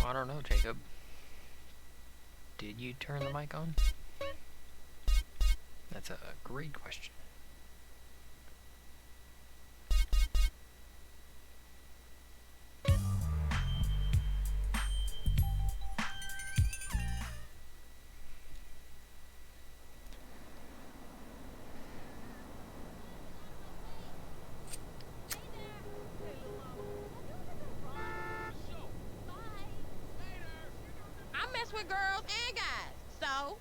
I don't know, Jacob. Did you turn the mic on? That's a great question. With girls and guys, so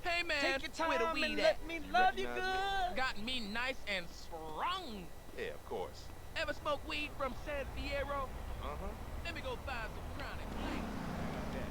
hey man, take your time where the and weed let at? me love you good. Got me nice and strong. Yeah, of course. Ever smoke weed from San Fierro? Uh-huh. Let me go buy some chronic. Got that.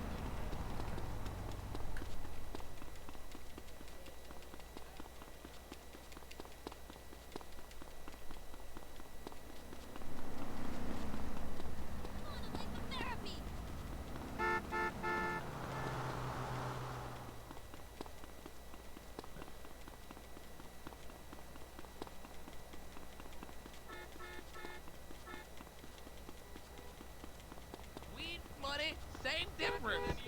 Weed money, same difference.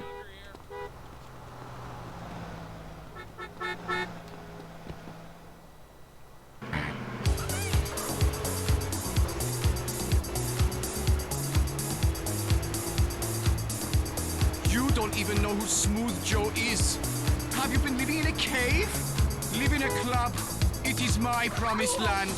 You don't even know who Smooth Joe is. Have you been living in a cave? Live in a club. It is my promised land.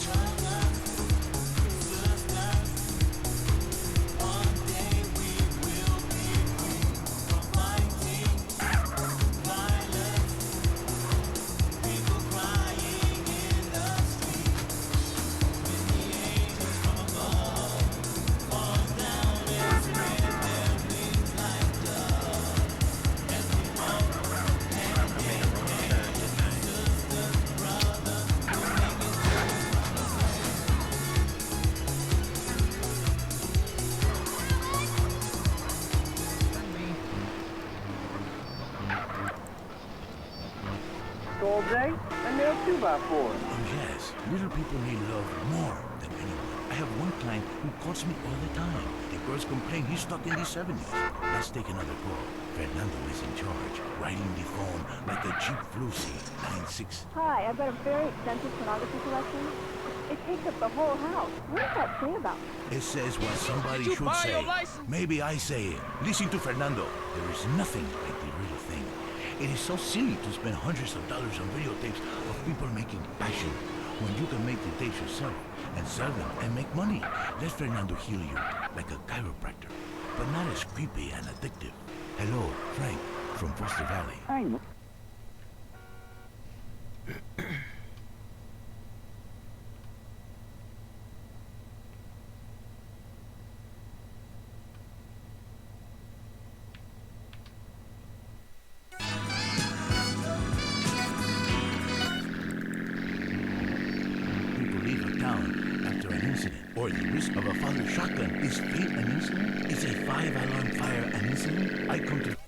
All day, and they're 2x4. Oh yes, little people need love more than anyone. I have one client who calls me all the time. The girls complain he's stuck in the 70s. Let's take another call. Fernando is in charge, riding the phone like a Jeep Flusy 96. Hi, I've got a very extensive pornography collection. It takes up the whole house. What does that say about me? It says what somebody should say. Maybe I say it. Listen to Fernando. There is nothing like the real thing. It is so silly to spend hundreds of dollars on videotapes of people making passion when you can make the tapes yourself and sell them and make money. Let Fernando heal you like a chiropractor, but not as creepy and addictive. Hello, Frank from Foster Valley. I know. Or the risk of a father's shotgun. Is fate an incident? Is a 5-alarm fire an incident? I come to... Okay,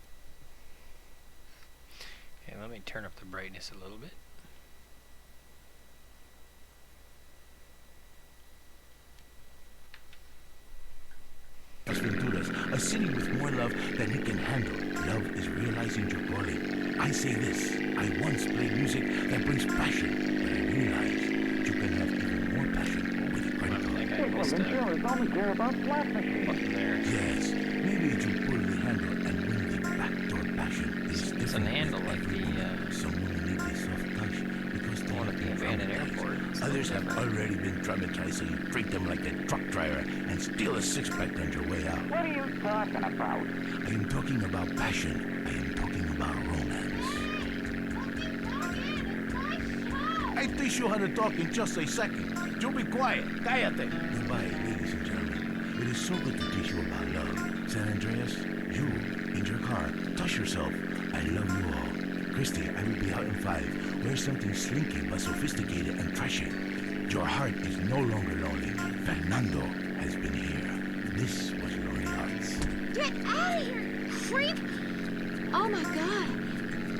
let me turn up the brightness a little bit. Venturas, a city with more love than he can handle. Love is realizing your calling. I say this, I once played music that brings passion, but I realized you can have even more passion with a credit card. Insurers only care about slot machines. Yes, maybe if you pull the handle and win the backdoor passion is different. It's an handle like the someone need the soft touch because they one at the abandoned airport. Others have already been traumatized, so you treat them like a truck driver and steal a six-pack on your way out. What are you talking about? I am talking about passion. I am talking about romance. I teach you how to talk in just a second. You be quiet. Cállate. Goodbye, ladies and gentlemen. It is so good to teach you about love. San Andreas, you, in your car, touch yourself. I love you all. Christy, I will be out in 5. Wear something slinky but sophisticated and trashy. Your heart is no longer lonely. Fernando has been here. This was Lonely Hearts. get out of here, creep! Oh my God,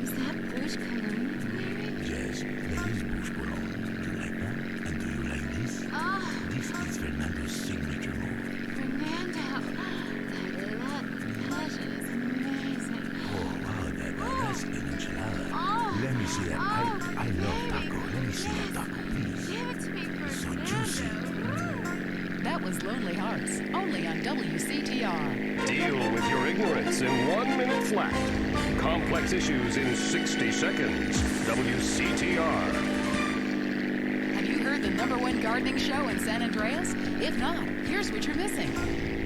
is that Bush cologne he's wearing? Yes, that is Bush cologne. Do you like that? And do you like this? Oh. This is Fernando's signature I love taco. Let me see your taco, please. Give it to me first, So juicy. That was Lonely Hearts, only on WCTR. Deal with your ignorance in 1 minute flat. Complex issues in 60 seconds. WCTR. Have you heard the #1 gardening show in San Andreas? If not, here's what you're missing.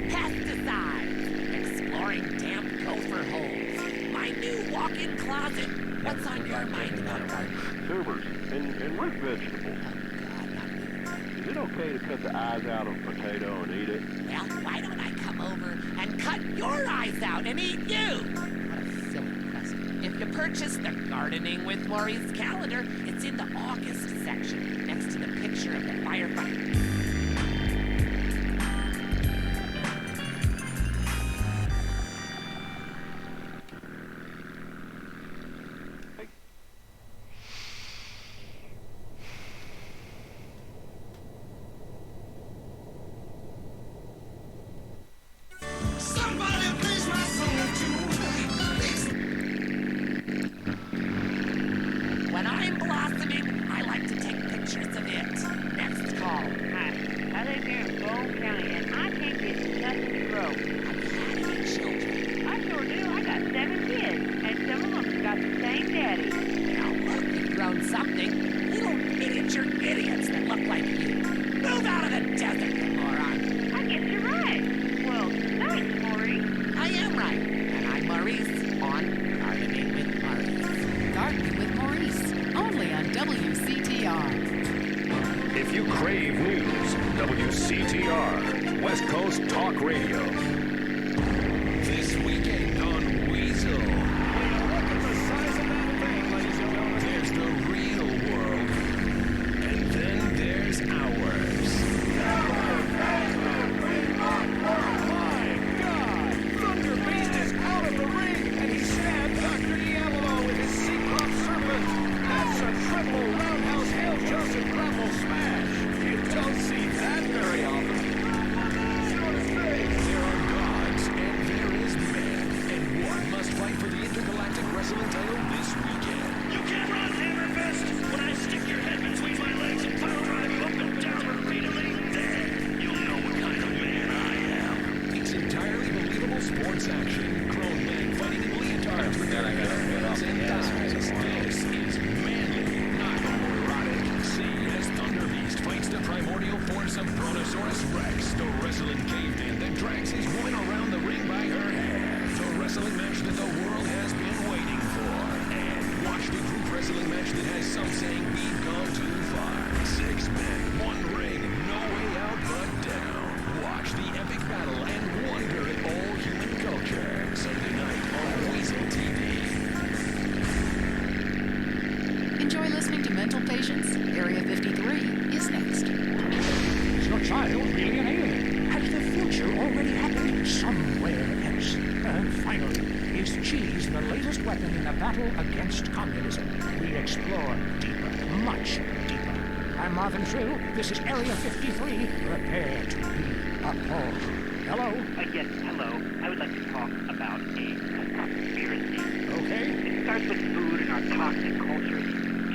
Pesticides. Exploring damp gopher holes. My new walk-in closet. What's on your mind about gardening? Tubers and root vegetables. Is it okay to cut the eyes out of a potato and eat it? Well, why don't I come over and cut your eyes out and eat you? What a silly question. If you purchase the Gardening with Maurice calendar, it's in the August section, next to the picture of the firefighter. When I'm blossoming, I like to take pictures of it. Next call. Hi, I live here in Bone County, and I can't get nothing to grow. Have you had any children? I sure do. I got 7 kids, and some of them got the same daddy. Now look, you've grown something. Little miniature idiots that look like you. Move out of the desert, you moron. I guess you're right. Well, thanks, Maurice. I am right. And I'm Maurice on Gardening with Maurice. Gardening with Maurice, only on WCTR. If you crave news, WCTR, West Coast Talk Radio. This weekend on Weasel. Look at the size of that thing, ladies and gentlemen. There's the real world. And then there's ours. My God! Thunder Beast is out of the ring, and he stabbed Dr. Diablo with his Cyclops serpent. That's a triple roundhouse hail Joseph grapple smash. You don't see that very often. There are gods and there is man, and one must fight for the intergalactic wrestling title this weekend. You can't run, Hammerfist! When I stick your head between my legs and pile drive you up and down repeatedly, then you'll know what kind of man I am. It's entirely believable sports action. Grown men fighting in leotards with their guns and thighs. This is manly, not homoerotic. See as Thunder Beast fights the primordial force of Brontosaurus Rex, the wrestling caveman that drags his woman around the ring by her hair. The wrestling match that the world has been waiting for. And watch the group wrestling match that has some saying we've gone too far. 6 men, 1 ring, no way out but down. Watch the epic battle and wonder at all human culture. Sunday night on Weasel TV. Enjoy listening to Mental Patients. Area 53 is next. Is your child really an alien? Has the future already happened somewhere else? And finally, is cheese the latest weapon in the battle against communism? We explore deeper, much deeper. I'm Marvin Trill. This is Area 53. Prepare to be appalled. Hello? Yes, hello. I would like to talk about a conspiracy. Okay. It starts with food and our toxic culture,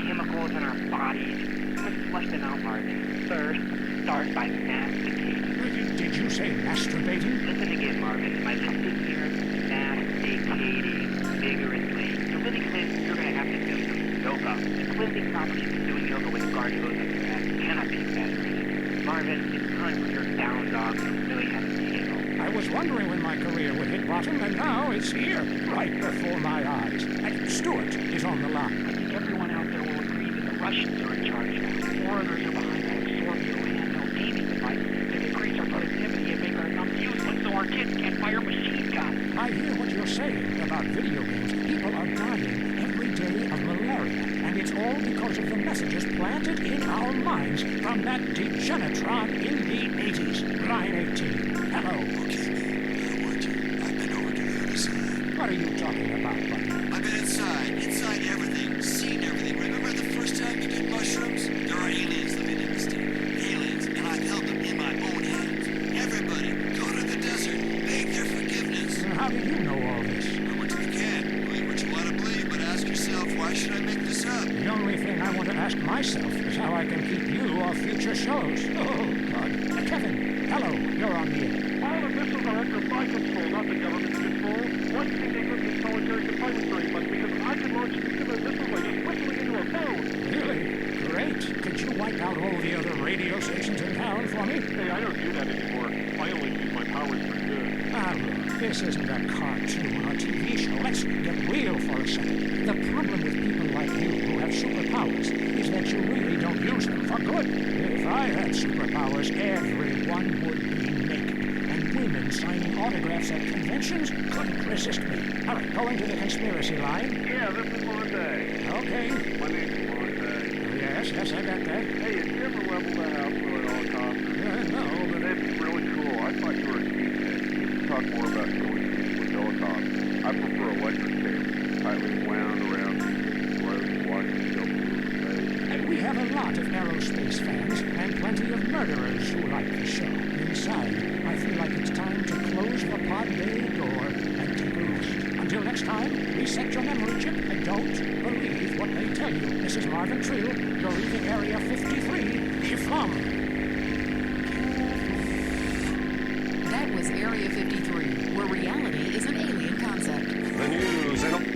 chemicals in our bodies. Let's flesh them out, Marvin. First, start by masticating. Did you say masturbating? Listen again, Marvin. My something here, masticating vigorously. To really cleanse, you're going to have to do some yoga. The cleansing properties of doing yoga with a garden hose up your ass cannot be exaggerated. Marvin, it's time for your down dog to really have a tingle. I was wondering when my career would hit bottom, and now it's here, right before my eyes. And Stuart is on the line. I think everyone out there will agree that the Russians are in charge now. Foreigners are behind that Scorpio handheld gaming device that increase our productivity and make our thumbs useless so our kids can't fire machine guns. I hear what you're saying about video games. People are dying every day of malaria, and it's all because of the messages planted in our minds from that degenitron in the 80s. Line 18. Hello. Okay, man. I want you. I've been over to the other side. What are you talking about, buddy? I've been inside everything, seen everything. Remember the first time you did mushrooms? There are aliens living in the state. Aliens, and I've held them in my own hands. Everybody, go to the desert, beg their forgiveness. How do you know all this? I went to the camp. Believe what you want to believe, but ask yourself, why should I make this up? The only thing I want ask myself is how I can keep you off future shows. Oh, God. Kevin, hello, you're on the air. All the missiles are under my control, not the government's control. One thing they put me in solitary confinement very much because I can launch nuclear missiles by just whistling into a phone. Really? Great. Could you wipe out all the other radio stations in town for me? Hey, I don't do that anymore. I only use my powers for good. Ah, look, this isn't a cartoon or TV show. Let's get real for a second. The problem with people like you who have superpowers is that you really don't use them for good. If I had superpowers, everyone would be naked. And women signing autographs at conventions couldn't resist me. All right, go into the conspiracy line. Yeah, this is Monday. Okay. My name's Monday. Yes, I got that. Hey, have you ever leveled a house with a helicopter? No, but it's really cool. I thought you were a geekhead. You should talk more about killing people with helicopters. I prefer electric cables, tightly wound around people's throats, watching them go through space. We have a lot of aerospace fans and plenty of murderers who like the show. Inside, I feel like it's time to close the pod bay door and take a rest. Until next time, reset your memory chip and don't believe what they tell you. This is Marvin Trill. You're leaving Area 53 from... That was Area 53, where reality is an alien concept. The news and...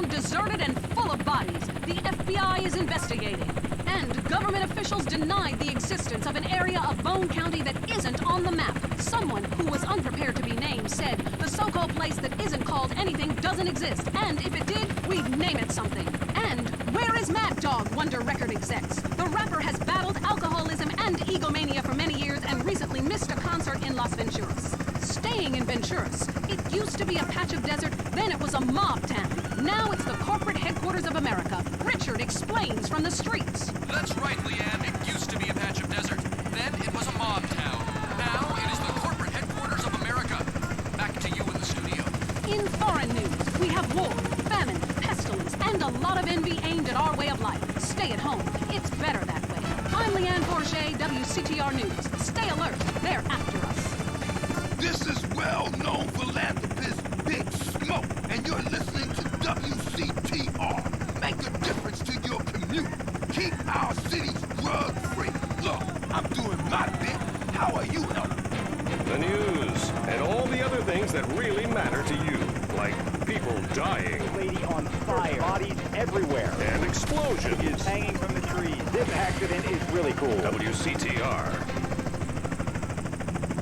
deserted and full of bodies. The FBI is investigating. And government officials denied the existence of an area of Bone County that isn't on the map. Someone who was unprepared to be named said the so-called place that isn't called anything doesn't exist. And if it did, we'd name it something. And where is Mad Dog, Wonder Record execs? The rapper has battled alcoholism and egomania for many years and recently missed a concert in Las Venturas. Staying in Venturas, it used to be a patch of desert, then it was a mob town. Now it's the corporate headquarters of America. Richard explains from the streets. That's right, Leanne. It used to be a patch of desert. Then it was a mob town. Now it is the corporate headquarters of America. Back to you in the studio. In foreign news, we have war, famine, pestilence, and a lot of envy aimed at our way of life. Stay at home. It's better that way. I'm Leanne Forget, WCTR News. Stay alert. They're after us. This is well-known philanthropist Big Smoke, and you're listening to WCTR. Make a difference to your community. Keep our cities drug-free. Look, I'm doing my bit. How are you helping? The news and all the other things that really matter to you, like people dying. Lady on fire. Bodies everywhere. And explosions. Is hanging from the trees. This accident is really cool. WCTR.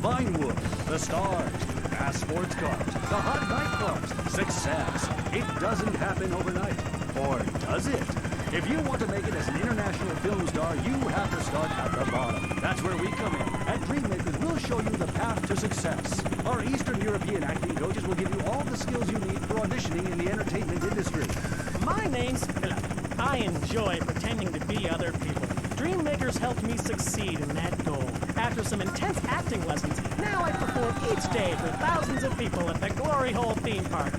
Vinewood, the stars, fast sports cars, the hot nightclubs, success. It doesn't happen overnight. Or does it? If you want to make it as an international film star, you have to start at the bottom. That's where we come in. At Dreammakers, we'll show you the path to success. Our Eastern European acting coaches will give you all the skills you need for auditioning in the entertainment industry. My name's Philip. I enjoy pretending to be other people. Dreammakers helped me succeed in that goal. After some intense acting lessons, now I perform each day for thousands of people at the Glory Hole theme park.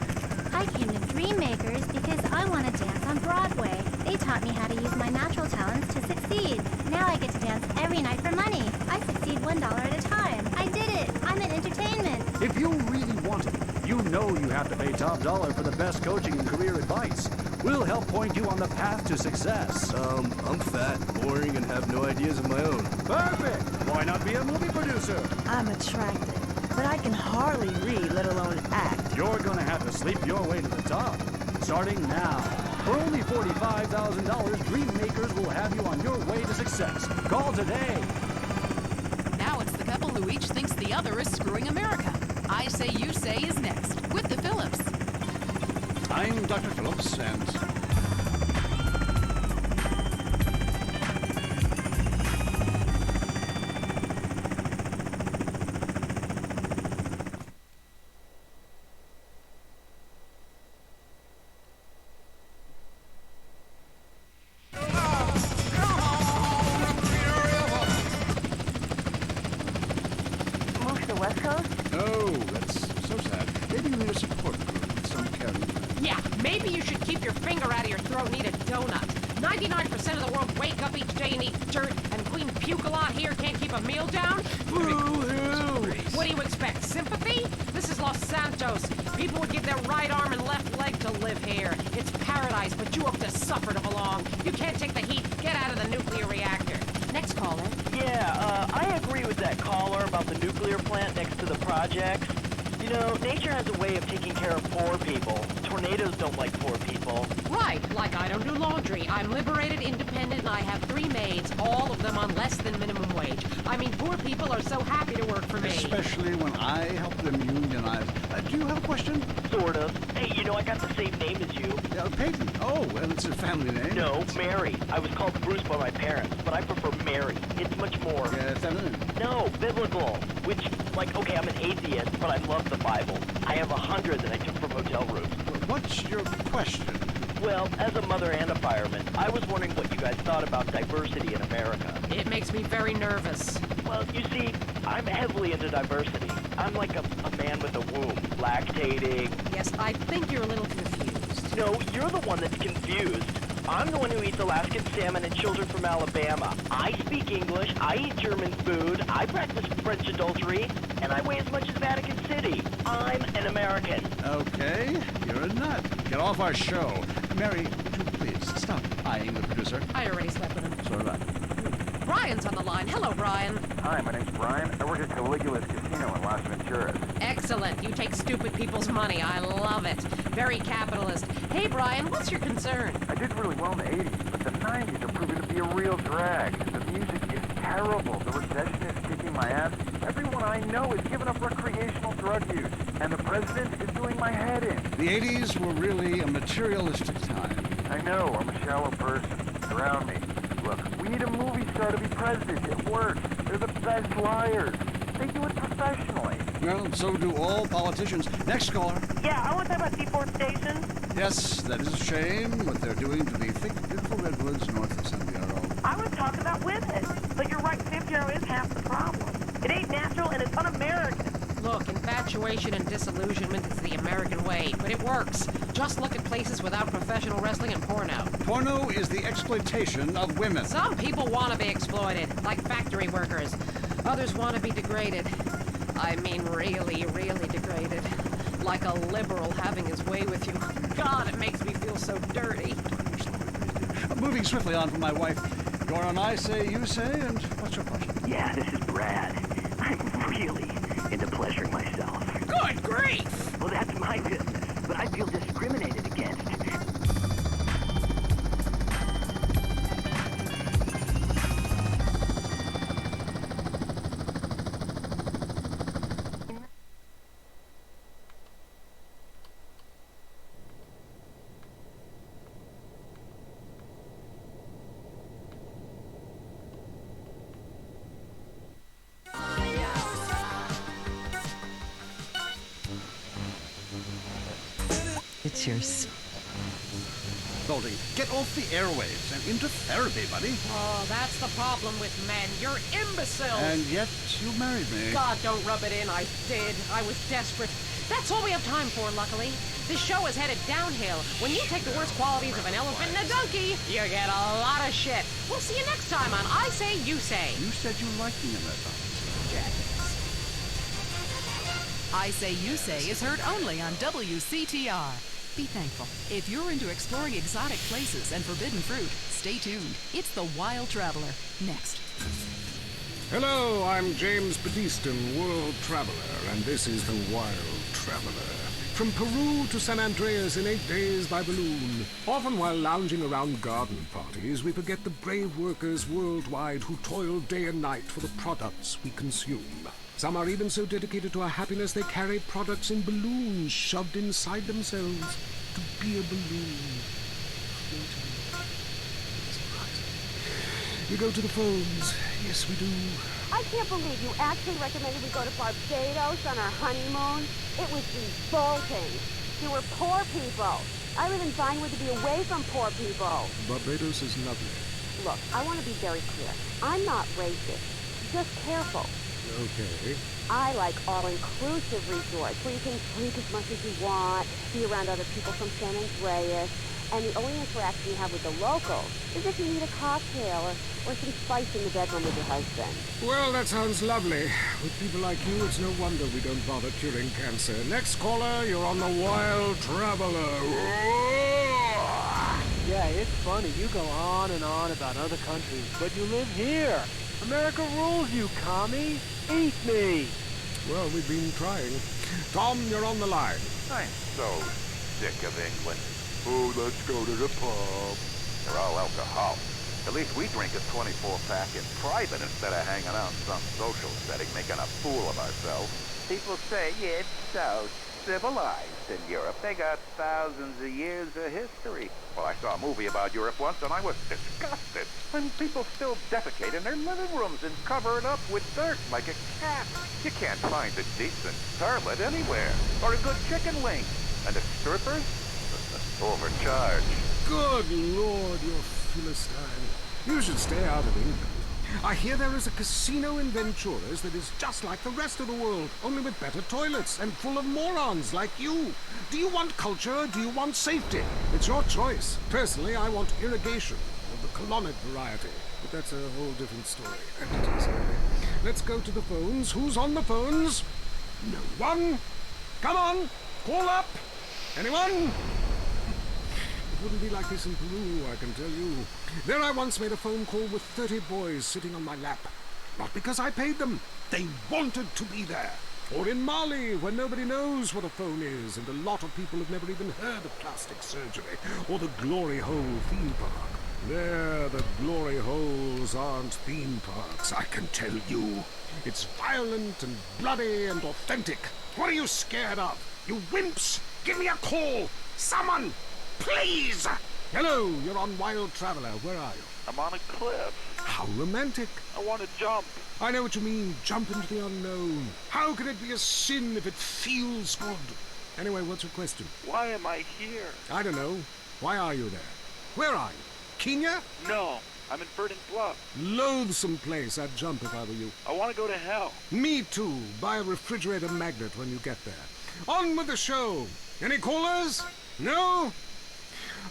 I came to Dreammakers because I want to dance on Broadway. They taught me how to use my natural talents to succeed. Now I get to dance every night for money. I succeed $1 at a time. I did it. I'm in entertainment. If you really want it, you know you have to pay top dollar for the best coaching and career advice. We'll help point you on the path to success. I'm fat, boring, and have no ideas of my own. Perfect! Why not be a movie producer? I'm attractive, but I can hardly read, let alone act. You're gonna have to sleep your way to the top. Starting now. For only $45,000, Dreammakers will have you on your way to success. Call today. Now it's the couple who each thinks the other is screwing America. I Say You Say is next, with the Phillips. I'm Dr. Phillips, and... Move to the West Coast? Oh, that's so sad. Maybe you need a support group with some caring friends. Yeah, maybe you should keep your finger out of your throat and eat a donut. 99% of the world wake up each day and eat dirt, and Queen Puke-a-Lot here can't keep a meal down? Boo-hoo! What do you expect, sympathy? This is Los Santos. People would give their right arm and left leg to live here. It's paradise, but you have to suffer to belong. You can't take the heat. Get out of the nuclear reactor. Next caller. Yeah, I agree with that caller about the nuclear plant next to the projects. You know, nature has a way of taking care of poor people. Tornadoes don't like poor people. Right, like I don't do laundry. I'm liberated, independent, and I have 3 maids, all of them on less than minimum wage. I mean, poor people are so happy to work for me. Especially when I help them unionize. Do you have a question? Sort of. Hey, you know, I got the same name as you. Peyton. Oh, well, it's a family name. No, Mary. I was called Bruce by my parents, but I prefer Mary. It's much more... feminine. No, biblical. Which, like, okay, I'm an atheist, but I love the Bible. I have 100 that I took from hotel rooms. What's your question? Well, as a mother and a fireman, I was wondering what you guys thought about diversity in America. It makes me very nervous. Well, you see, I'm heavily into diversity. I'm like a man with a womb, lactating. Yes, I think you're a little confused. No, you're the one that's confused. I'm the one who eats Alaskan salmon and children from Alabama. I speak English, I eat German food, I practice French adultery, and I weigh as much as Vatican City. I'm an American. Okay, you're a nut. Get off our show. Mary, would you please stop eyeing the producer? I already slept with him. So did I. Brian's on the line. Hello, Brian. Hi, my name's Brian. I work at Caligula's Casino in Las Venturas. Excellent. You take stupid people's money. I love it. Very capitalist. Hey, Brian, what's your concern? I did really well in the 80s, but the 90s are proving to be a real drag. The music is terrible. The recession is kicking my ass. Everyone I know is giving up recreational drug use, and the president is doing my head in. The 80s were really a materialistic time. I know, I'm a shallow person. Surround me. Look, we need a movie star to be president. It works. They're the best liars. They do it professionally. Well, so do all politicians. Next caller. Yeah, I want to talk about deforestation. Yes, that is a shame, what they're doing to the thick, beautiful redwoods north of San Andreas. I was talking about women. But you're right, San Andreas is half the problem. It ain't natural and it's un-American. Look, infatuation and disillusionment is the American way, but it works. Just look at places without professional wrestling and porno. Porno is the exploitation of women. Some people want to be exploited, like factory workers. Others want to be degraded. I mean really, really degraded. Like a liberal having his way with you. God, it makes me feel so dirty. Moving swiftly on from my wife. You're on I Say, You Say, and what's your question? Yeah, this is Brad. I'm really into pleasuring myself. Good grief! Well, that's my business, but I feel discriminated against. It's yours. Goldie, get off the airwaves and into therapy, buddy. Oh, that's the problem with men. You're imbeciles. And yet, you married me. God, don't rub it in. I did. I was desperate. That's all we have time for, luckily. This show is headed downhill. When you take the worst qualities of an elephant and a donkey, you get a lot of shit. We'll see you next time on I Say, You Say. You said you liked me in that Jackass. I Say You Say is heard only on WCTR. Be thankful. If you're into exploring exotic places and forbidden fruit, stay tuned. It's the Wild Traveler. Next. Hello, I'm James Batiston, World Traveler, and this is the Wild Traveler. From Peru to San Andreas in 8 days by balloon. Often while lounging around garden parties, we forget the brave workers worldwide who toil day and night for the products we consume. Some are even so dedicated to our happiness they carry products in balloons shoved inside themselves to be a balloon. We go to the phones. Yes, we do. I can't believe you actually recommended we go to Barbados on our honeymoon. It was revolting. There were poor people. I live in Vinewood to be away from poor people. Barbados is lovely. Look, I want to be very clear. I'm not racist. Just careful. Okay. I like all-inclusive resorts where you can drink as much as you want, be around other people from San Andreas, and the only interaction you have with the locals is if you need a cocktail or some spice in the bedroom with your husband. Well, that sounds lovely. With people like you, it's no wonder we don't bother curing cancer. Next caller, you're on the Wild Traveler. Yeah, it's funny. You go on and on about other countries, but you live here. America rules, you commie. Eat me. Well, we've been trying. Tom, you're on the line. I'm so sick of England. Oh, let's go to the pub. They're all alcohol. At least we drink a 24-pack in private instead of hanging out in some social setting making a fool of ourselves. People say it's so civilized in Europe. They got thousands of years of history. Well, I saw a movie about Europe once and I was disgusted. When people still defecate in their living rooms and cover it up with dirt like a cat. You can't find a decent toilet anywhere. Or a good chicken wing. And the strippers? Overcharged. Good Lord, you're Philistine. You should stay out of England. I hear there is a casino in Venturas that is just like the rest of the world, only with better toilets and full of morons like you. Do you want culture or do you want safety? It's your choice. Personally, I want irrigation of the colonic variety. But that's a whole different story. Let's go to the phones. Who's on the phones? No one. Come on, call up. Anyone? It wouldn't be like this in Peru, I can tell you. There I once made a phone call with 30 boys sitting on my lap. Not because I paid them. They wanted to be there. Or in Mali, where nobody knows what a phone is, and a lot of people have never even heard of plastic surgery, or the Glory Hole theme park. There, the Glory Holes aren't theme parks, I can tell you. It's violent and bloody and authentic. What are you scared of? You wimps! Give me a call! Someone! Please! Hello, you're on Wild Traveler. Where are you? I'm on a cliff. How romantic. I want to jump. I know what you mean. Jump into the unknown. How can it be a sin if it feels good? Anyway, what's your question? Why am I here? I don't know. Why are you there? Where are you? Kenya? No, I'm in Verdant Bluff. Loathsome place. I'd jump if I were you. I want to go to hell. Me too. Buy a refrigerator magnet when you get there. On with the show. Any callers? No?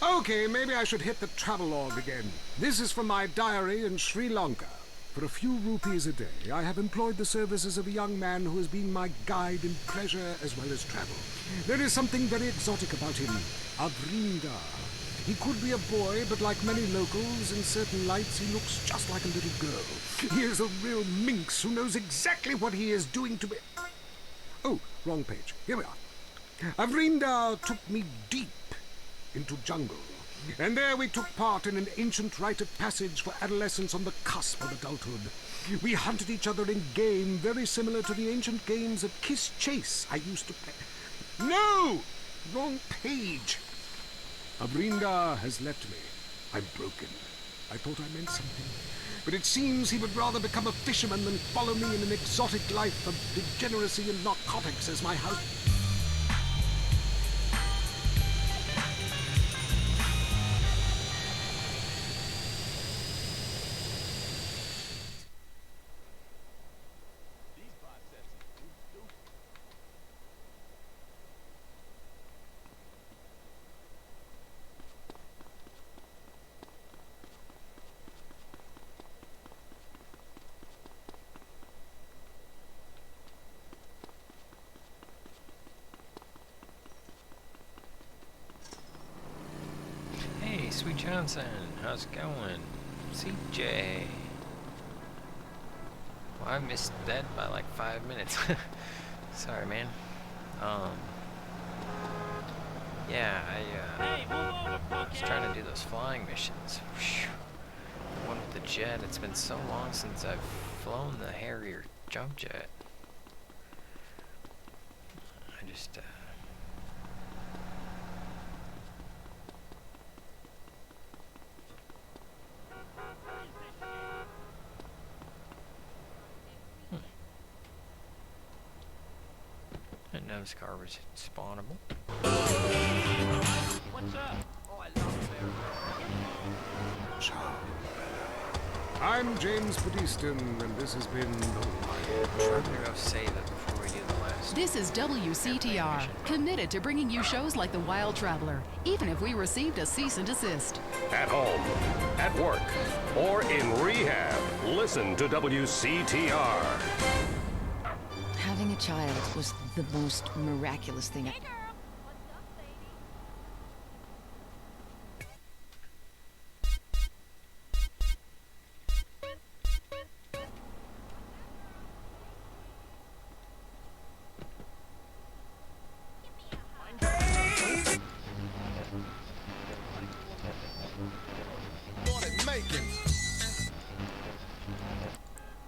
Okay, maybe I should hit the travelogue again. This is from my diary in Sri Lanka. For a few rupees a day, I have employed the services of a young man who has been my guide in pleasure as well as travel. There is something very exotic about him. Avrinda. He could be a boy, but like many locals, in certain lights he looks just like a little girl. He is a real minx who knows exactly what he is doing to me. Oh, wrong page. Here we are. Avrinda took me deep into jungle, and there we took part in an ancient rite of passage for adolescents on the cusp of adulthood. We hunted each other in game very similar to the ancient games of Kiss Chase I used to play. No! Wrong page. Avrinda has left me. I'm broken. I thought I meant something, but it seems he would rather become a fisherman than follow me in an exotic life of degeneracy and narcotics as my house. Sweet Johnson, how's it going? CJ. Well, I missed that by like 5 minutes. Sorry, man. Yeah, I was trying to do those flying missions. Whew. One with the jet. It's been so long since I've flown the Harrier jump jet. I just, I didn't know this car was spawnable. What's up? Oh, I love I'm James Puddiston, and this has been The Wild I'm Traveler. gonna go save it before we do the last. This is WCTR, committed to bringing you shows like The Wild Traveler, even if we received a cease and desist. At home, at work, or in rehab, listen to WCTR. Having a child was the most miraculous thing.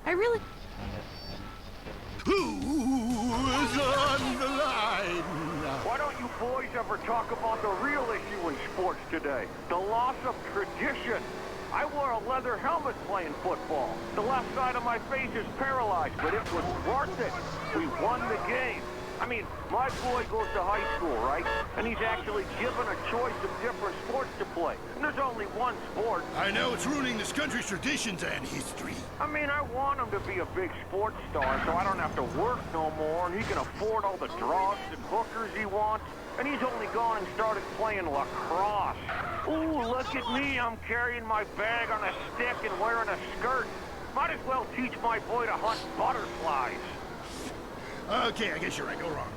I really... Who's on the line? Why don't you boys ever talk about the real issue in sports today? The loss of tradition. I wore a leather helmet playing football. The left side of my face is paralyzed, but it was worth it. We won the game. I mean, my boy goes to high school, right? And he's actually given a choice of different sports to play. And there's only one sport. I know it's ruining this country's traditions and history. I mean, I want him to be a big sports star so I don't have to work no more, and he can afford all the drugs and hookers he wants. And he's only gone and started playing lacrosse. Ooh, look at me. I'm carrying my bag on a stick and wearing a skirt. Might as well teach my boy to hunt butterflies. Okay, I guess you're right. Go wrong.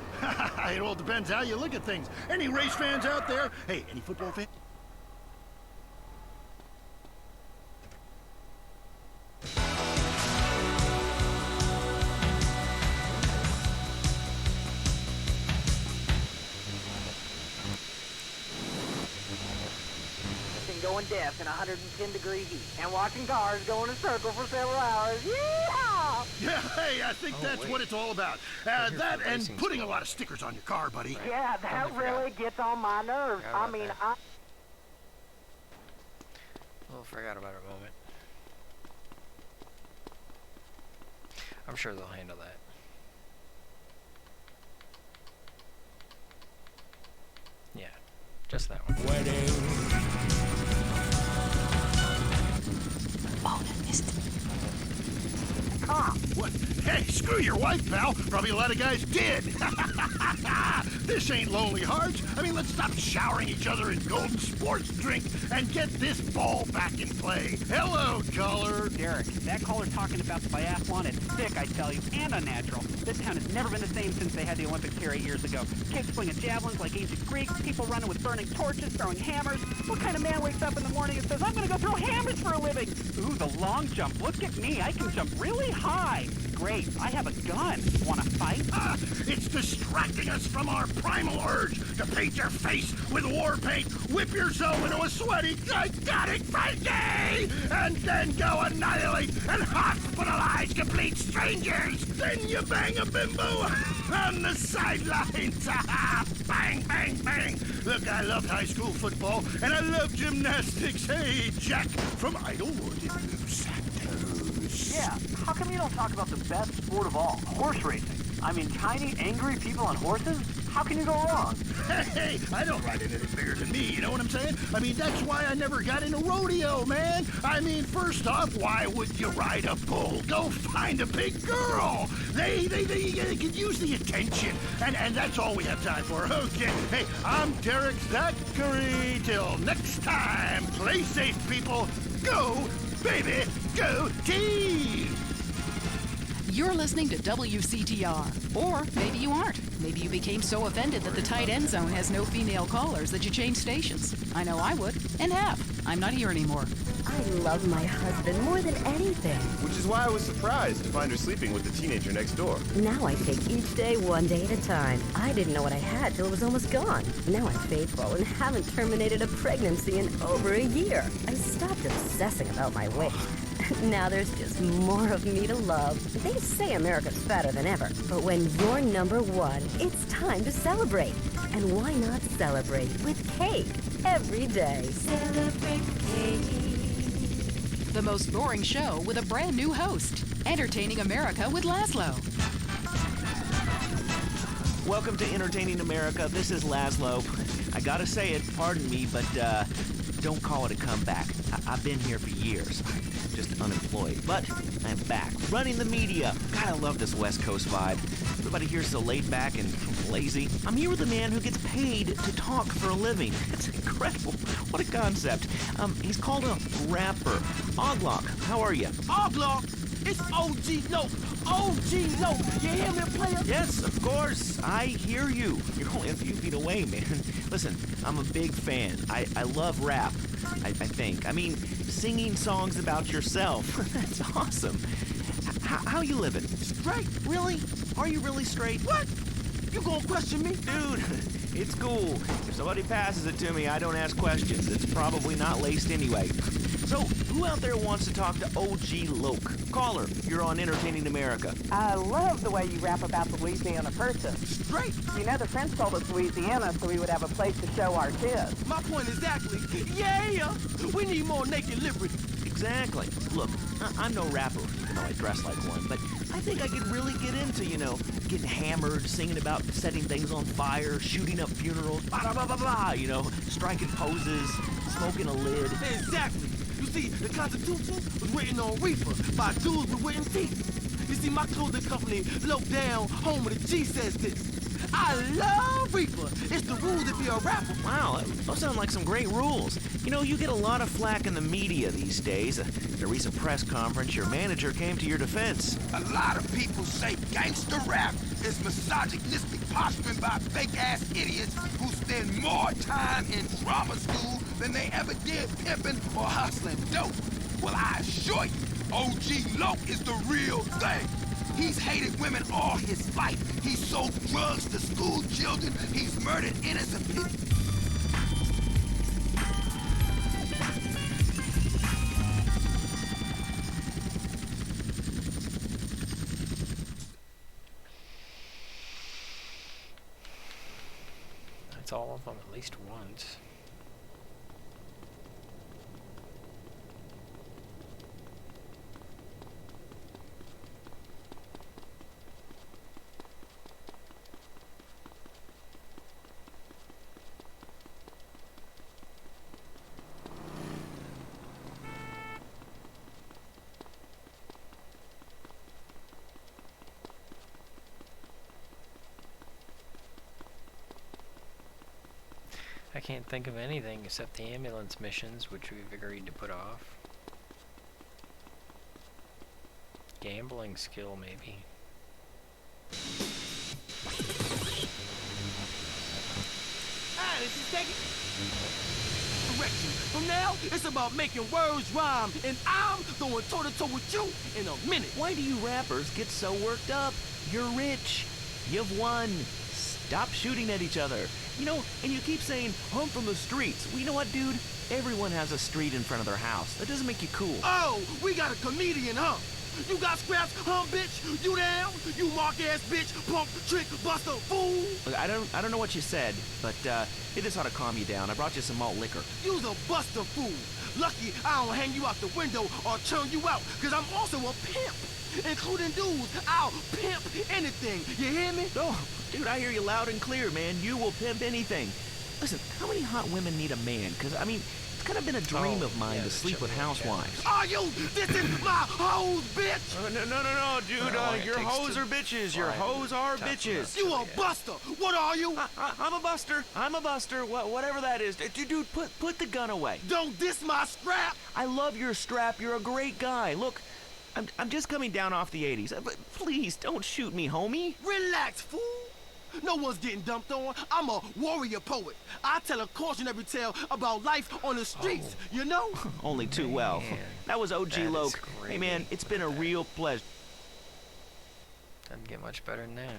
It all depends how you look at things. Any race fans out there? Hey, any football fans? Going deaf in 110-degree heat and watching cars go in a circle for several hours. Yeehaw! Yeah, hey, I think that's what it's all about. That and putting a lot of stickers on your car, buddy. Yeah, that really gets on my nerves. I mean, Oh, forgot about it a moment. I'm sure they'll handle that. Yeah, just that one. Oh, I missed it. What? Hey, screw your wife, pal. Probably a lot of guys did. This ain't Lonely Hearts. I mean, let's stop showering each other in golden sports drink and get this ball back in play. Hello, caller. Derek, that caller talking about the biathlon is sick, I tell you, and unnatural. This town has never been the same since they had the Olympics here 8 years ago. Kids swinging javelins like ancient Greeks, people running with burning torches, throwing hammers. What kind of man wakes up in the morning and says, I'm gonna go throw hammers for a living? Ooh, the long jump. Look at me. I can jump really high. Great. I have a gun. Wanna fight? It's distracting us from our primal urge to paint your face with war paint, whip yourself into a sweaty, psychotic frenzy, and then go annihilate and hospitalize complete strangers. Then you bang a bimbo on the sidelines. Bang, bang, bang. Look, I loved high school football, and I love gymnastics. Hey, Jack from Idlewood in Los Santos. yeah, how come you don't talk about the best sport of all, horse racing? I mean, tiny, angry people on horses? How can you go wrong? Hey, I don't ride anything bigger than me, you know what I'm saying? I mean, that's why I never got into rodeo, man. I mean, first off, why would you ride a bull? Go find a big girl. They could use the attention, and that's all we have time for. Okay, hey, I'm Derek Zachary. Till next time, play safe, people. Go, baby, go team! You're listening to WCTR. Or maybe you aren't. Maybe you became so offended that the tight end zone has no female callers that you changed stations. I know I would, and have. I'm not here anymore. I love my husband more than anything. Which is why I was surprised to find her sleeping with the teenager next door. Now I take each day one day at a time. I didn't know what I had till it was almost gone. Now I'm faithful and haven't terminated a pregnancy in over a year. I stopped obsessing about my weight. Now there's just more of me to love. They say America's fatter than ever, but when you're number one, it's time to celebrate. And why not celebrate with cake every day? Celebrate cake. The most boring show with a brand new host. Entertaining America with Laszlo. Welcome to Entertaining America. This is Laszlo. I gotta say it, pardon me, but don't call it a comeback. I've been here for years. I'm just unemployed. But I'm back, running the media. God, I love this West Coast vibe. Everybody here's so laid back and lazy. I'm here with a man who gets paid to talk for a living. It's incredible. What a concept. He's called a rapper. Oglock, how are you? Oglock? It's OG Loc. OG Loc. You hear me, player? Yes, of course. I hear you. You're only a few feet away, man. Listen, I'm a big fan. I love rap, I think. I mean, singing songs about yourself. That's awesome. How you living? Straight. Really? Are you really straight? What? You gonna question me? Dude, it's cool. If somebody passes it to me, I don't ask questions. It's probably not laced anyway. So, who out there wants to talk to OG Loc? Caller, you're on Entertaining America. I love the way you rap about the Louisiana person. Straight. You know, the French told us Louisiana so we would have a place to show our kids. My point exactly. Yeah, we need more naked liberty. Exactly. Look, I'm no rapper, even though I dress like one, but I think I could really get into, getting hammered, singing about setting things on fire, shooting up funerals, blah, blah, blah, blah, striking poses, smoking a lid. Exactly. You see, the Constitution was written on reefer by dudes with written teeth. You see, my clothing company, Low Down, home of the G, says this. I love reefer. It's the rules if you're a rapper. Wow, those sound like some great rules. You get a lot of flack in the media these days. At a recent press conference, your manager came to your defense. A lot of people say gangster rap is misogynistic posturing by fake-ass idiots who spend more time in drama school than they ever did pimping or hustling dope. Well, I assure you, OG Loc is the real thing. He's hated women all his life. He's sold drugs to school children. He's murdered innocent people. That's all of them at least once. I can't think of anything except the ambulance missions, which we've agreed to put off. Gambling skill, maybe. This is taking direction. From now, it's about making words rhyme, and I'm going toe-to-toe with you in a minute. Why do you rappers get so worked up? You're rich. You've won. Stop shooting at each other. And you keep saying, I'm from the streets. Well, you know what, dude? Everyone has a street in front of their house. That doesn't make you cool. Oh, we got a comedian, huh? You got scraps, huh, bitch? You down? You mark-ass bitch, punk, trick, buster, fool? Look, I don't know what you said, but hey, this ought to calm you down. I brought you some malt liquor. You's a buster fool. Lucky I don't hang you out the window or turn you out, because I'm also a pimp. Including dudes, I'll pimp anything. You hear me? Oh, dude, I hear you loud and clear, man. You will pimp anything. Listen, how many hot women need a man? Because, it's kind of been a dream of mine to sleep with housewives. Are you? This is my hoes, bitch! No, dude. Your hoes are bitches. Your hoes are bitches. You a buster. What are you? I'm a buster. I'm a buster. Whatever that is. Dude, put the gun away. Don't diss my strap. I love your strap. You're a great guy. Look, I'm just coming down off the 80s. But please, don't shoot me, homie. Relax, fool. No one's getting dumped on. I'm a warrior poet. I tell a cautionary tale about life on the streets, you know? Only too well. That was OG Loke. Hey, man, it's been a real pleasure. Doesn't get much better than that.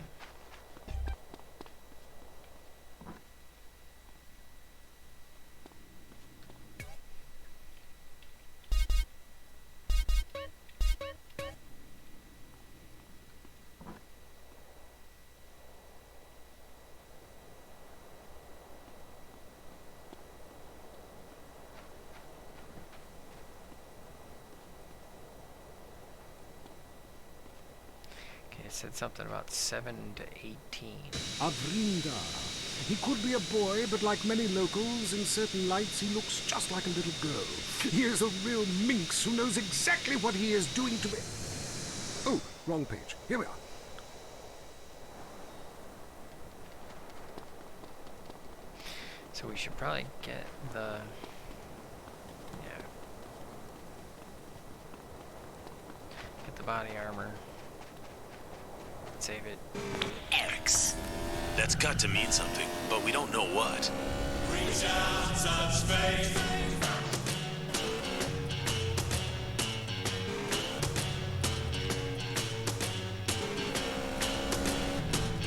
It said something about 7 to 18. Avrinda. He could be a boy, but like many locals, in certain lights he looks just like a little girl. He is a real minx who knows exactly what he is doing to me. Oh, wrong page. Here we are. So we should probably get the... yeah. Get the body armor. Save it. X. That's got to mean something, but we don't know what. Reach out, touch faith.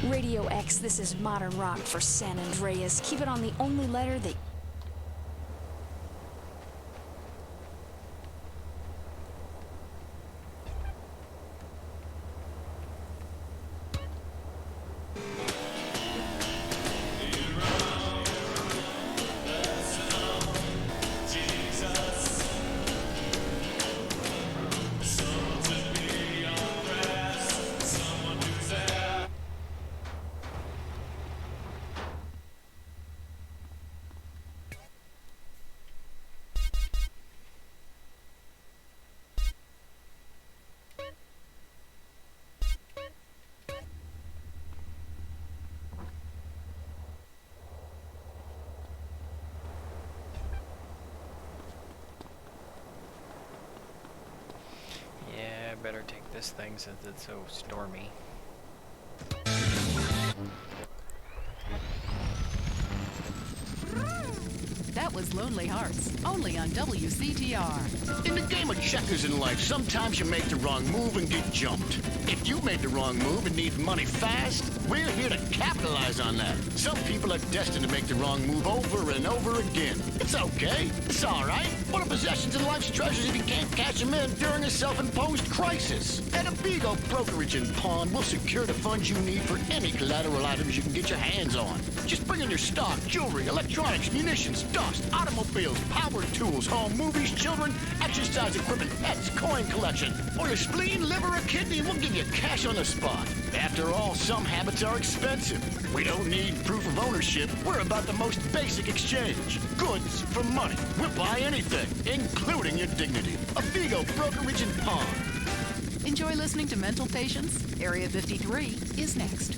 Radio X, this is modern rock for San Andreas. Keep it on the only letter that... Better take this thing since it's so stormy. That was Lonely Hearts, only on WCTR. In the game of checkers in life, sometimes you make the wrong move and get jumped. If you made the wrong move and need money fast, we're here to capitalize on that. Some people are destined to make the wrong move over and over again. It's okay. It's all right. What are possessions and life's treasures if you can't cash them in during a self-imposed crisis? At Abigo Brokerage and Pawn, we'll secure the funds you need for any collateral items you can get your hands on. Just bring in your stock, jewelry, electronics, munitions, dust, automobiles, power tools, home movies, children, exercise equipment, pets, coin collection, or your spleen, liver, or kidney, we'll give you cash on the spot. After all, some habits are expensive. We don't need proof of ownership. We're about the most basic exchange. Goods for money. We'll buy anything, including your dignity. Abigo Brokerage and Pawn. Enjoy listening to Mental Patients? Area 53 is next.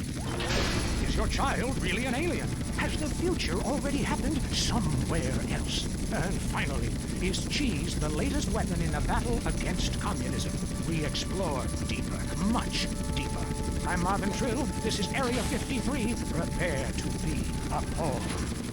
Is your child really an alien? Has the future already happened somewhere else? And finally, is cheese the latest weapon in the battle against communism? We explore deeper, much deeper. I'm Marvin Trill. This is Area 53. Prepare to be appalled.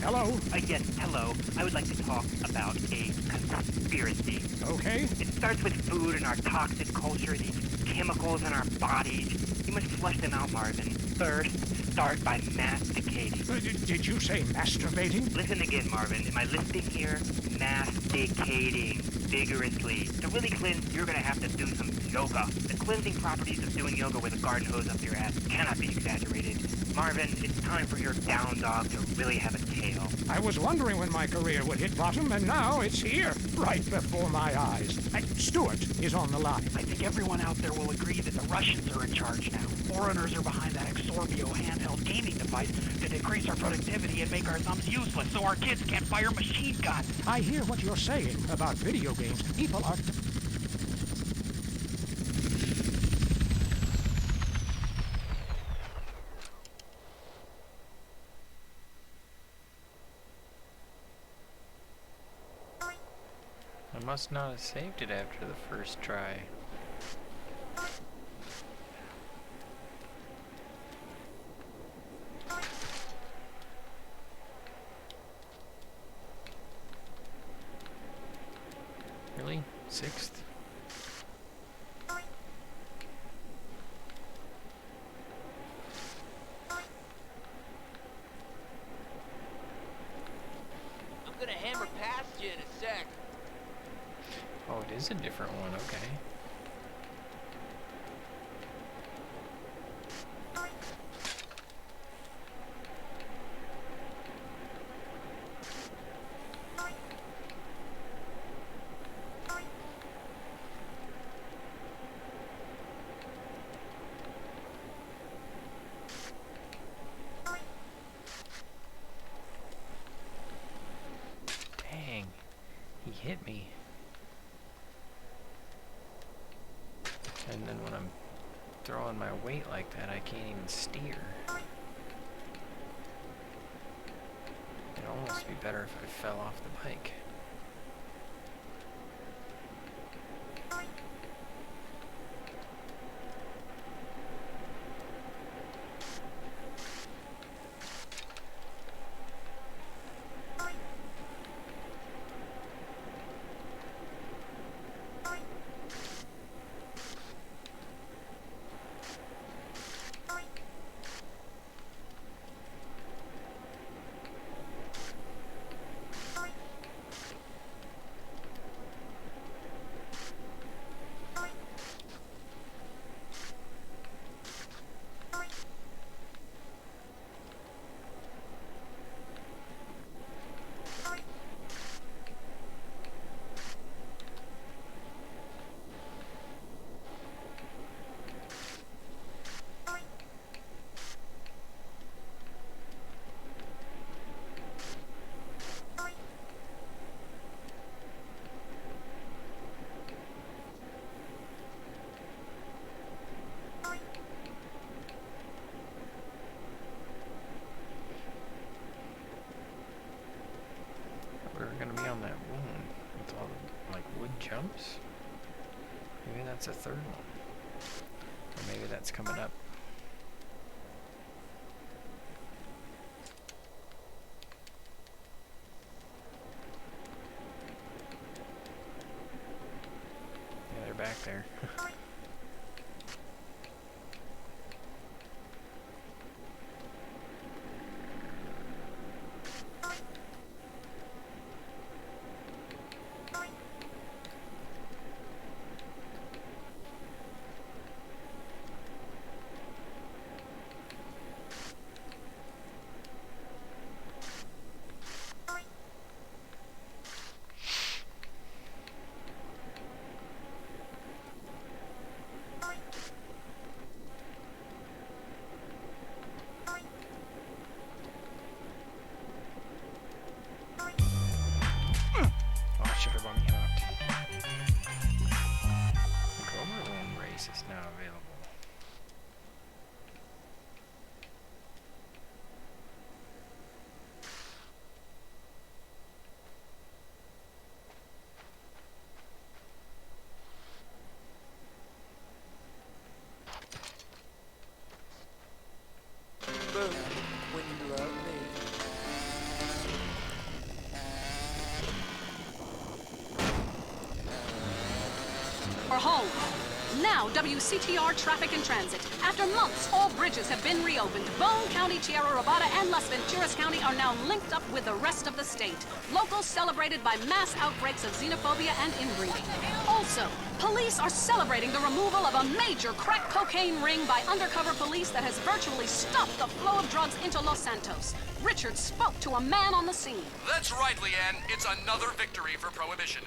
Hello? Yes, hello. I would like to talk about a conspiracy. Okay. It starts with food and our toxic culture, these chemicals in our bodies. You must flush them out, Marvin. First, start by masticating. Did you say masturbating? Listen again, Marvin. Am I listening here? Masticating vigorously. To really cleanse, you're going to have to do some yoga. The cleansing properties of doing yoga with a garden hose up your ass cannot be exaggerated. Marvin, it's time for your down dog to really have a tail. I was wondering when my career would hit bottom, and now it's here, right before my eyes. Stuart is on the line. I think everyone out there will agree that the Russians are in charge now. Foreigners are behind that Exorbio handheld gaming device to decrease our productivity and make our thumbs useless so our kids can't fire machine guns. I hear what you're saying about video games. People are... I must not have saved it after the first try. 6th. I'm gonna hammer past you in a sec. Oh, it is a different one, okay. Dang, he hit me. And then when I'm throwing my weight like that, I can't even steer. It'd almost be better if I fell off the bike. Gonna be on that one with all the like wood jumps. Maybe that's a third one, or maybe that's coming up. Yeah, they're back there. Is now available. Boom, when you love me. For home. Now, WCTR Traffic and Transit. After months, all bridges have been reopened. Bone County, Tierra Robada, and Las Venturas County are now linked up with the rest of the state. Locals celebrated by mass outbreaks of xenophobia and inbreeding. Also, police are celebrating the removal of a major crack cocaine ring by undercover police that has virtually stopped the flow of drugs into Los Santos. Richard spoke to a man on the scene. That's right, Leanne. It's another victory for Prohibition.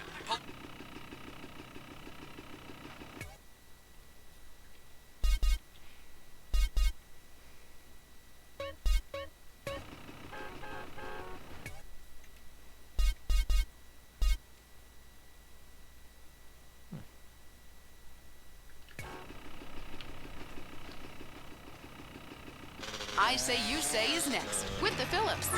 I Say You Say is next, with the Phillips.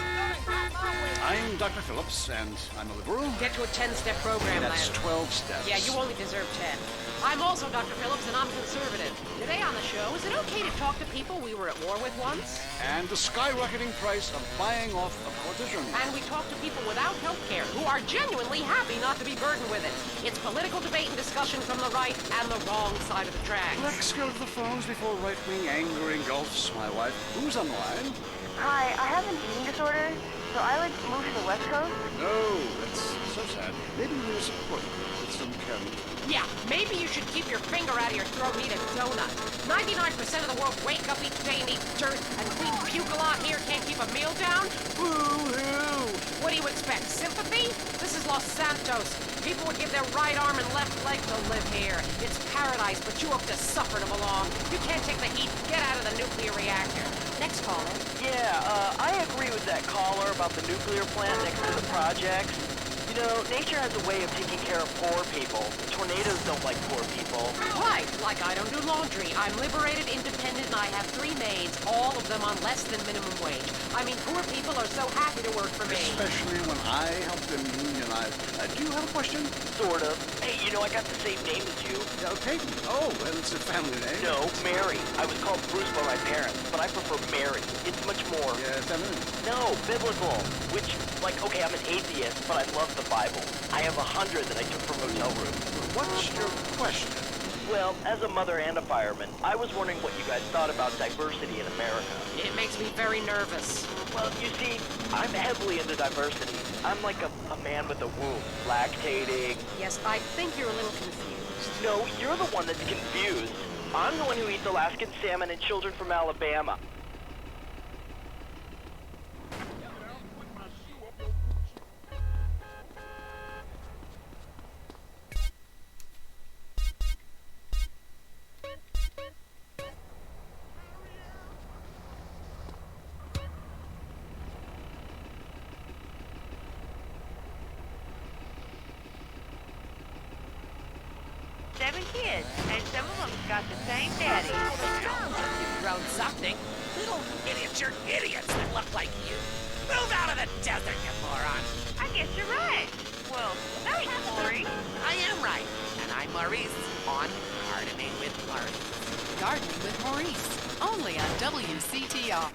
I'm Dr. Phillips, and I'm a liberal. Get to a 10-step program, That's Lance. 12 steps. Yeah, you only deserve 10. I'm also Dr. Phillips, and I'm conservative. Today on the show, is it okay to talk to people we were at war with once? And the skyrocketing price of buying off a politician. And we talk to people without health care who are genuinely happy not to be burdened with it. It's political debate and discussion from the right and the wrong side of the track. Let's go to the phones before right-wing anger engulfs my wife. Who's on the line? Hi, I have an eating disorder, so I like to move to the West Coast. No, that's so sad. Maybe we'll support you with some candy. Yeah, maybe you should keep your finger out of your throat and eat a donut. 99% of the world wake up each day and eat dirt, and Queen Pucelot here can't keep a meal down? Boo-hoo! What do you expect, sympathy? This is Los Santos. People would give their right arm and left leg to live here. It's paradise, but you have to suffer to belong. You can't take the heat. Get out of the nuclear reactor. Next caller. Yeah, I agree with that caller about the nuclear plant next to the projects. You know, nature has a way of taking care of poor people. Tornadoes don't like poor people. Right, like I don't do laundry. I'm liberated, independent, and I have 3 maids, all of them on less than minimum wage. I mean, poor people are so happy to work for me. Especially when I help them unionize. Do you have a question? Sort of. Hey, you know, I got the same name as you. Peyton. Oh, well, it's a family name. No, Mary. I was called Bruce by my parents, but I prefer Mary. It's much more... Yeah, feminine. No, biblical. Which, like, okay, I'm an atheist, but I love the Bible. I have 100 that I took from hotel rooms. What's your question? Well, as a mother and a fireman, I was wondering what you guys thought about diversity in America. It makes me very nervous. Well, you see, I'm heavily into diversity. I'm like a man with a womb, lactating. Yes, I think you're a little confused. No, you're the one that's confused. I'm the one who eats Alaskan salmon and children from Alabama. Seven kids, and some of them got the same daddy. You've grown something. Little miniature idiots that look like you. Move out of the desert, you moron. I guess you're right. Well, there's Maurice. I am right. And I'm Maurice on Gardening with Maurice. Gardening with Maurice, only on WCTR.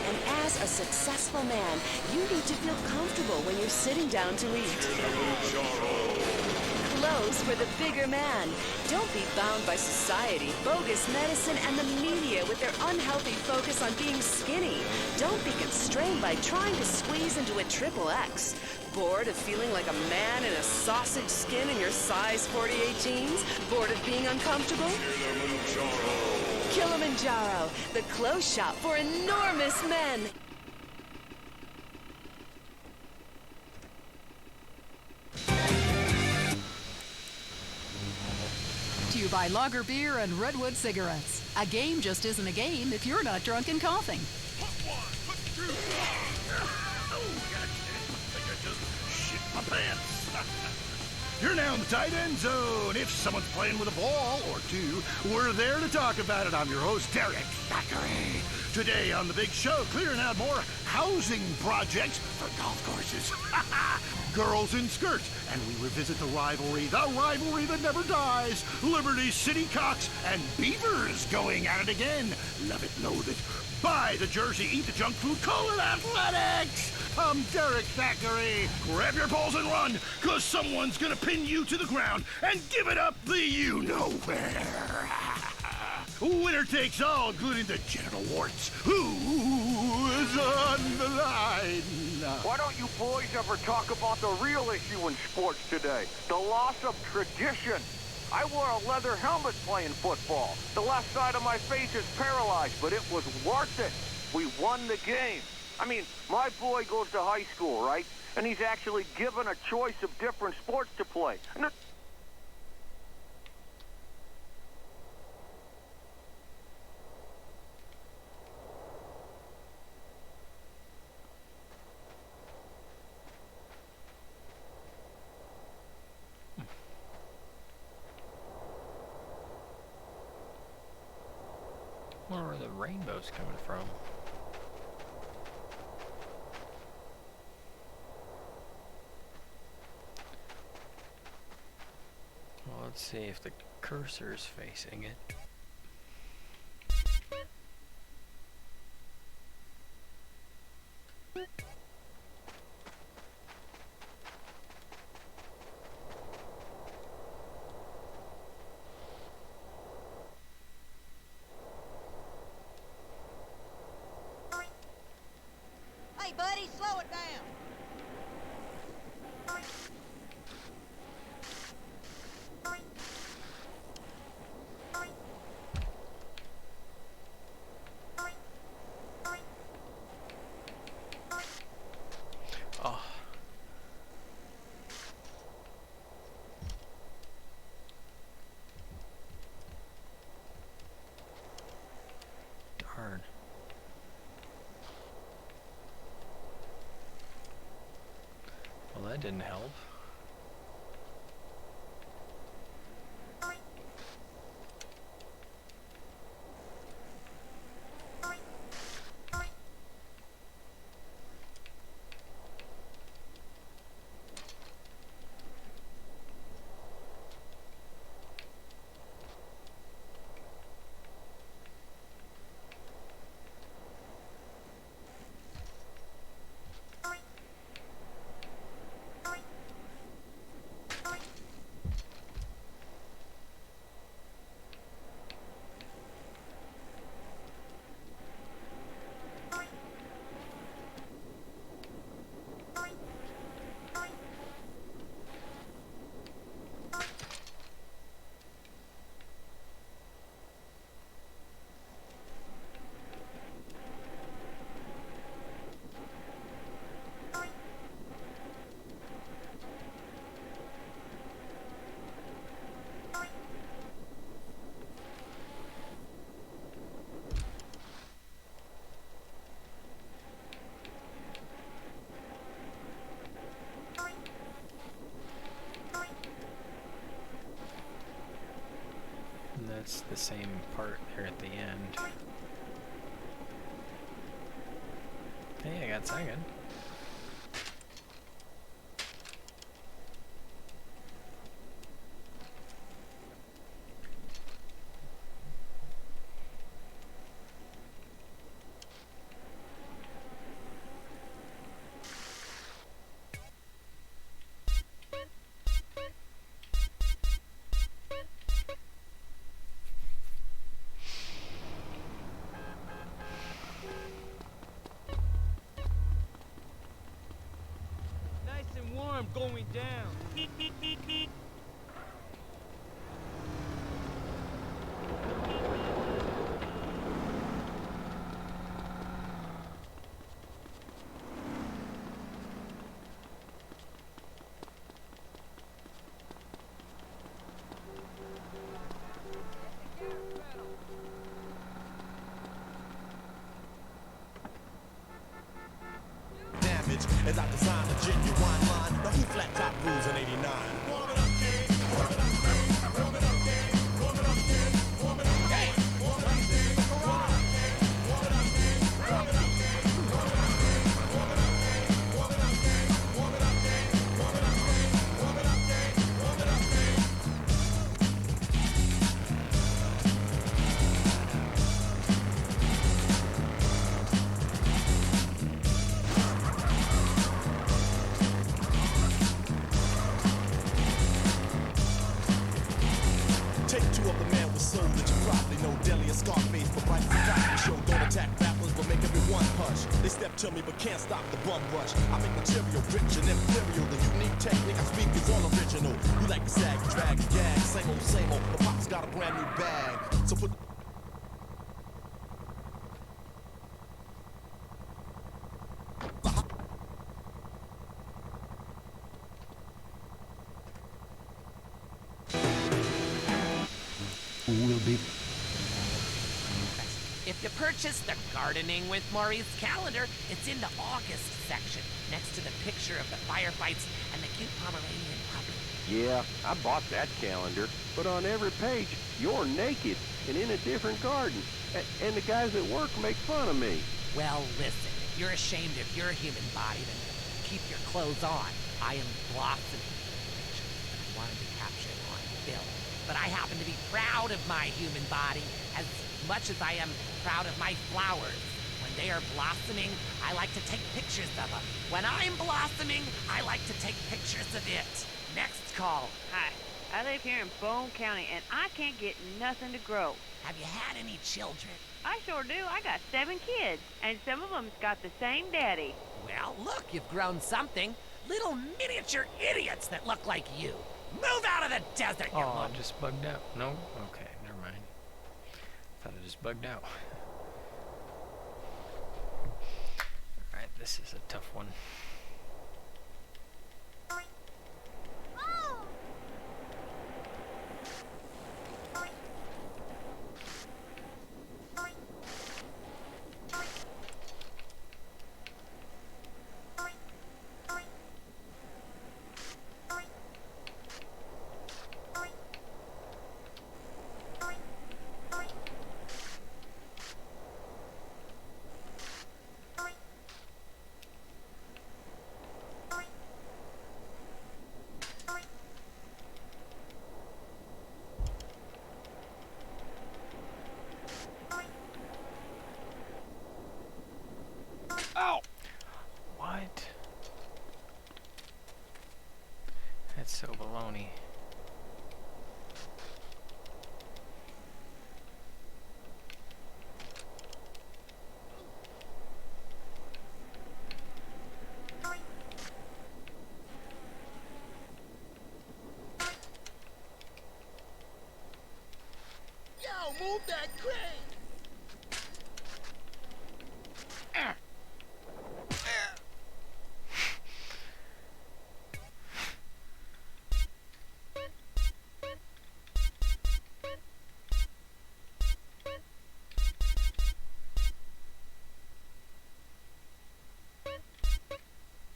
And as a successful man, you need to feel comfortable when you're sitting down to eat. Clothes for the bigger man. Don't be bound by society, bogus medicine, and the media with their unhealthy focus on being skinny. Don't be constrained by trying to squeeze into a XXX. Bored of feeling like a man in a sausage skin in your size 48 jeans? Bored of being uncomfortable? Kilimanjaro, the clothes shop for enormous men. Do you buy lager beer and redwood cigarettes? A game just isn't a game if you're not drunk and coughing. Shit my pants. You're now in the tight end zone. If someone's playing with a ball or two, we're there to talk about it. I'm your host, Derek Thackeray. Today on the big show, clearing out more housing projects for golf courses. Girls in skirts, and we revisit the rivalry that never dies. Liberty City Cocks and Beavers going at it again. Love it, loathe it. Buy the jersey, eat the junk food, call it athletics. I'm Derek Thackeray. Grab your balls and run, cause someone's gonna pin you to the ground and give it up the you-know-where. Winner takes all, including the genital warts. Who's on the line? Why don't you boys ever talk about the real issue in sports today? The loss of tradition. I wore a leather helmet playing football. The left side of my face is paralyzed, but it was worth it. We won the game. I mean, my boy goes to high school, right? And he's actually given a choice of different sports to play. Where are the rainbow's coming from? Well, let's see if the cursor is facing it. Hey, buddy, slow it down. Oh. Darn. Well, that didn't help. And that's the same part there at the end. Hey, I got second. Warm going down. As I design a genuine line, now who flat top rules in 89? Warm it up, kid. Warm it up, kid. Warm it up, kid. Warm it up, kid. Warm it up, kid. Warm it up, kid. Warm it up, kid. Warm it up, kid. Warm it up, kid. Warm it up, kid. Warm it up, kid. Warm it up, kid. Warm it up, kid. Warm it up, kid. Warm it up, kid. Warm it up, kid. Take two of the man with soul that you probably know. Deli and Scarface, but right from the show. Don't attack rappers, but make everyone hush. They step to me, but can't stop the bum rush. I make material rich and imperial. The unique technique I speak is all original. You like to sag, drag, gag, same old. But Pop's got a brand new bag. So put will be. If you purchase the Gardening with Maurice calendar, it's in the August section, next to the picture of the firefights and the cute Pomeranian puppy. Yeah, I bought that calendar, but on every page, you're naked. and in a different garden. And the guys at work make fun of me. Well, listen, if you're ashamed of your human body, then keep your clothes on. I am blossoming. I wanted to capture on film. But I happen to be proud of my human body as much as I am proud of my flowers. When they are blossoming, I like to take pictures of them. When I'm blossoming, I like to take pictures of it. Next call. Hi, I live here in Bone County, and I can't get nothing to grow. Have you had any children? I sure do. I got 7 kids, and some of them's got the same daddy. Well, look, you've grown something. Little miniature idiots that look like you. Move out of the desert, you Oh, I just bugged out. No? Okay, never mind. Thought I just bugged out. Alright, this is a tough one. What? That's so baloney. Yo, move that crane!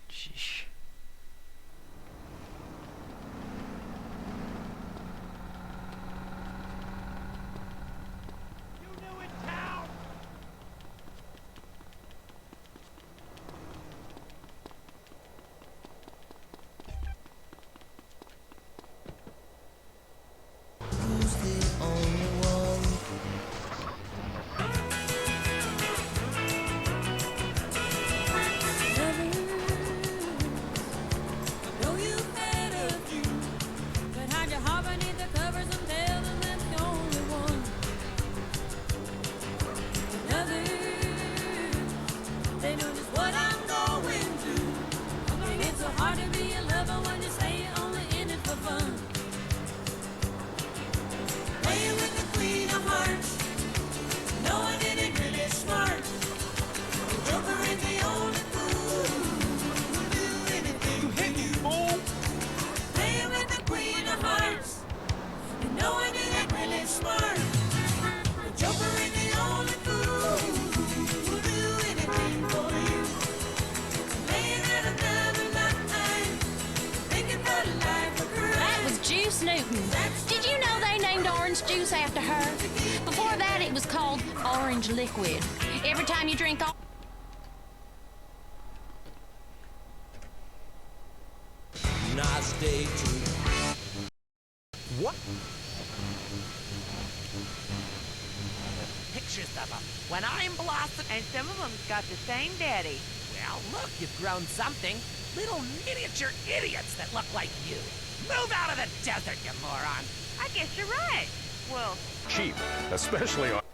Sheesh. Did you know they named orange juice after her? Before that, it was called orange liquid. Every time you drink Nice day to... What? Pictures of them. When I'm blossoming. And some of them's got the same daddy. Well, look, you've grown something. Little miniature idiots that look like you. Move out of the desert, you moron. I guess you're right. Well... Cheap, especially on...